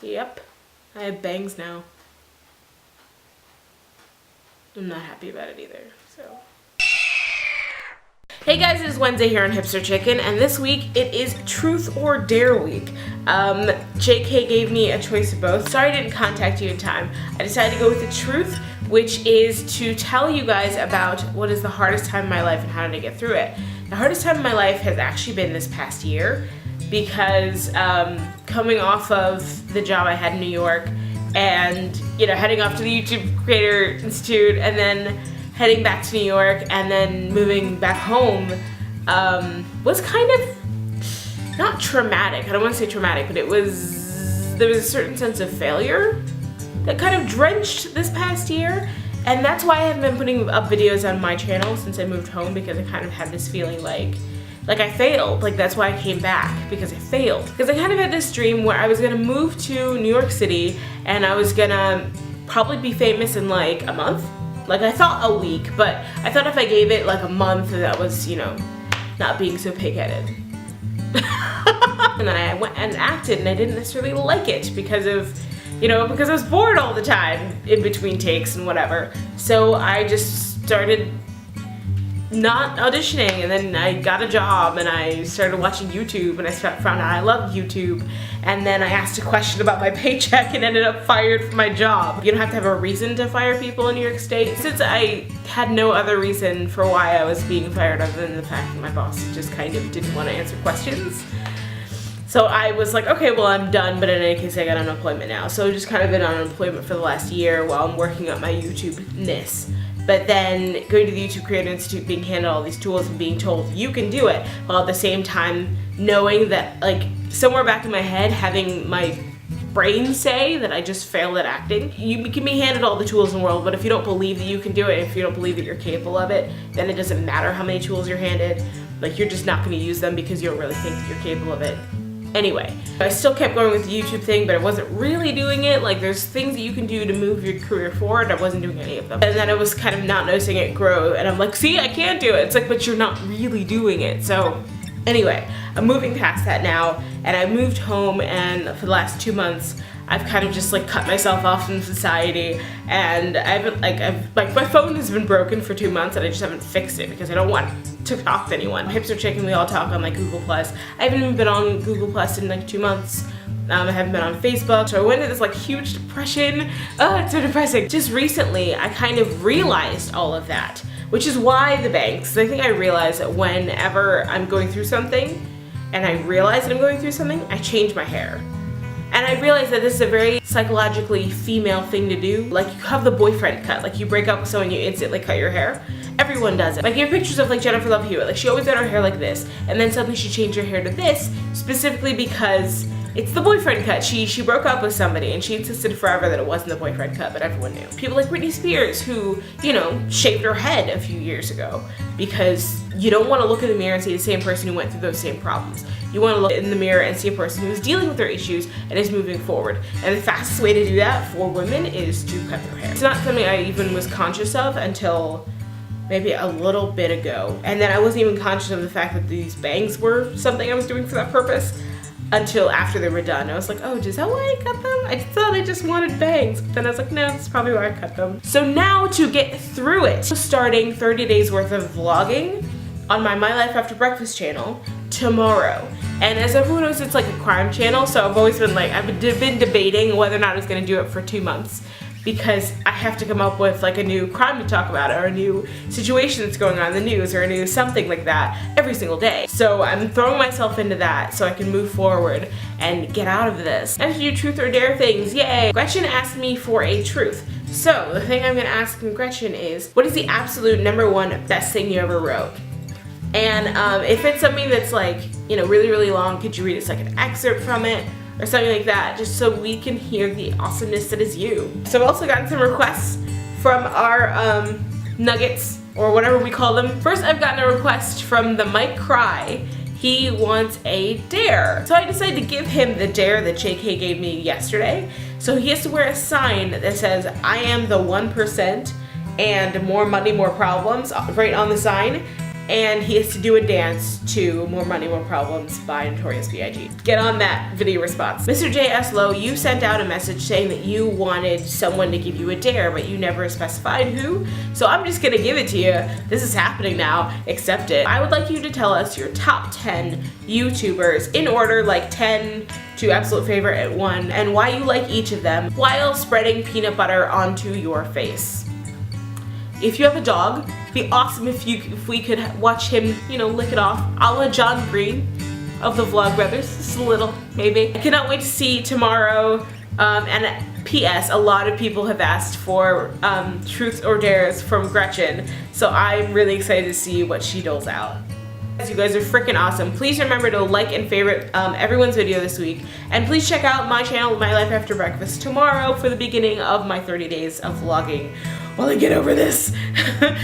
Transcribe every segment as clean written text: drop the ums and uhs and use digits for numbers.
Yep, I have bangs now. I'm not happy about it either, so. Hey guys, it is Wednesday here on HipsterChicken, and this week it is Truth or Dare week. JK gave me a choice of both. Sorry I didn't contact you in time. I decided to go with the truth, which is to tell you guys about what is the hardest time in my life and how did I get through it. The hardest time in my life has actually been this past year because coming off of the job I had in New York and, you know, heading off to the YouTube Creator Institute and then heading back to New York and then moving back home was kind of not traumatic. I don't want to say traumatic, but there was a certain sense of failure that kind of drenched this past year. And that's why I haven't been putting up videos on my channel since I moved home, because I kind of had this feeling like I failed. Like, that's why I came back, because I failed. Because I kind of had this dream where I was gonna move to New York City and I was gonna probably be famous in like a month. Like, I thought a week, but I thought if I gave it like a month, that was, you know, not being so pig-headed. And then I went and acted, and I didn't necessarily like it because of, you know, because I was bored all the time in between takes and whatever. So I just started not auditioning, and then I got a job and I started watching YouTube, and I found out I love YouTube, and then I asked a question about my paycheck and ended up fired from my job. You don't have to have a reason to fire people in New York State. Since I had no other reason for why I was being fired other than the fact that my boss just kind of didn't want to answer questions. So I was like, okay, well, I'm done, but in any case, I got unemployment now. So I've just kind of been on unemployment for the last year while I'm working up my YouTube-ness. But then going to the YouTube Creator Institute, being handed all these tools and being told you can do it, while at the same time knowing that, like, somewhere back in my head, having my brain say that I just failed at acting. You can be handed all the tools in the world, but if you don't believe that you can do it, if you don't believe that you're capable of it, then it doesn't matter how many tools you're handed. Like, you're just not going to use them because you don't really think that you're capable of it. Anyway, I still kept going with the YouTube thing, but I wasn't really doing it. Like, there's things that you can do to move your career forward. I wasn't doing any of them. And then I was kind of not noticing it grow, and I'm like, see, I can't do it. It's like, but you're not really doing it. So anyway, I'm moving past that now, and I moved home, and for the last 2 months, I've kind of just like cut myself off from society, and I haven't like my phone has been broken for 2 months, and I just haven't fixed it because I don't want to talk to anyone. HipsterChicken, we all talk on like Google+. I haven't even been on Google+ in like 2 months. I haven't been on Facebook, so I went into this like huge depression. It's so depressing. Just recently, I kind of realized all of that, which is why the bangs. I think I realized that whenever I'm going through something, and I realize that I'm going through something, I change my hair. And I realized that this is a very psychologically female thing to do. Like, you have the boyfriend cut. Like, you break up with someone, you instantly cut your hair. Everyone does it. Like, you have pictures of like Jennifer Love Hewitt. Like, she always had her hair like this, and then suddenly she changed her hair to this, specifically because it's the boyfriend cut. She broke up with somebody, and she insisted forever that it wasn't the boyfriend cut, but everyone knew. People like Britney Spears, who, you know, shaved her head a few years ago because you don't want to look in the mirror and see the same person who went through those same problems. You want to look in the mirror and see a person who is dealing with their issues and is moving forward. And the fastest way to do that for women is to cut their hair. It's not something I even was conscious of until maybe a little bit ago. And then I wasn't even conscious of the fact that these bangs were something I was doing for that purpose until after they were done. I was like, oh, is that why I cut them? I thought I just wanted bangs. But then I was like, no, that's probably why I cut them. So now to get through it, starting 30 days worth of vlogging on my Life After Breakfast channel tomorrow. And as everyone knows, it's like a crime channel, so I've always been like, I've been debating whether or not I was gonna do it for 2 months, because I have to come up with like a new crime to talk about, or a new situation that's going on in the news, or a new something like that every single day. So I'm throwing myself into that so I can move forward and get out of this. I have to do truth or dare things, yay! Gretchen asked me for a truth. So the thing I'm gonna ask Gretchen is, what is the absolute #1 best thing you ever wrote? And if it's something that's like, you know, really, really long, could you read us like an excerpt from it or something like that, just so we can hear the awesomeness that is you. So I've also gotten some requests from our nuggets, or whatever we call them. First, I've gotten a request from the Mike Cry. He wants a dare. So I decided to give him the dare that JK gave me yesterday. So he has to wear a sign that says, I am the 1% and more money, more problems, right on the sign. and he has to do a dance to More Money, More Problems by Notorious B.I.G. Get on that video response. Mr. J.S. Lowe, you sent out a message saying that you wanted someone to give you a dare, but you never specified who, so I'm just gonna give it to you. This is happening now, accept it. I would like you to tell us your top 10 YouTubers in order, like 10 to absolute favorite at 1, and why you like each of them while spreading peanut butter onto your face. If you have a dog, it'd be awesome if we could watch him, you know, lick it off, a la John Green of the Vlogbrothers, just a little, maybe. I cannot wait to see tomorrow, and P.S. a lot of people have asked for truths or dares from Gretchen, so I'm really excited to see what she doles out. You guys are freaking awesome. Please remember to like and favorite everyone's video this week, and please check out my channel, My Life After Breakfast, tomorrow for the beginning of my 30 days of vlogging while I get over this.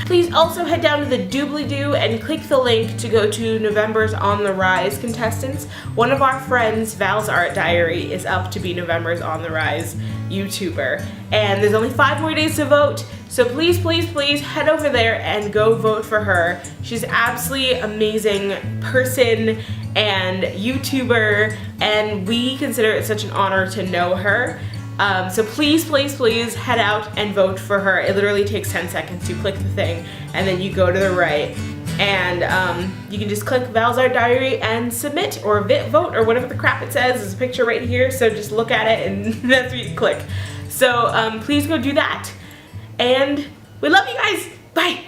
Please also head down to the doobly-doo and click the link to go to November's On the Rise contestants. One of our friends, Val's Art Diary, is up to be November's On the Rise YouTuber, and there's only 5 more days to vote, so please, please, please head over there and go vote for her. She's absolutely amazing person and YouTuber, and we consider it such an honor to know her. So please, please, please head out and vote for her. It literally takes 10 seconds. You click the thing and then you go to the right, and you can just click Val's Art Diary and submit or vote or whatever the crap it says. There's a picture right here, so just look at it and that's what you click. So please go do that. And we love you guys. Bye.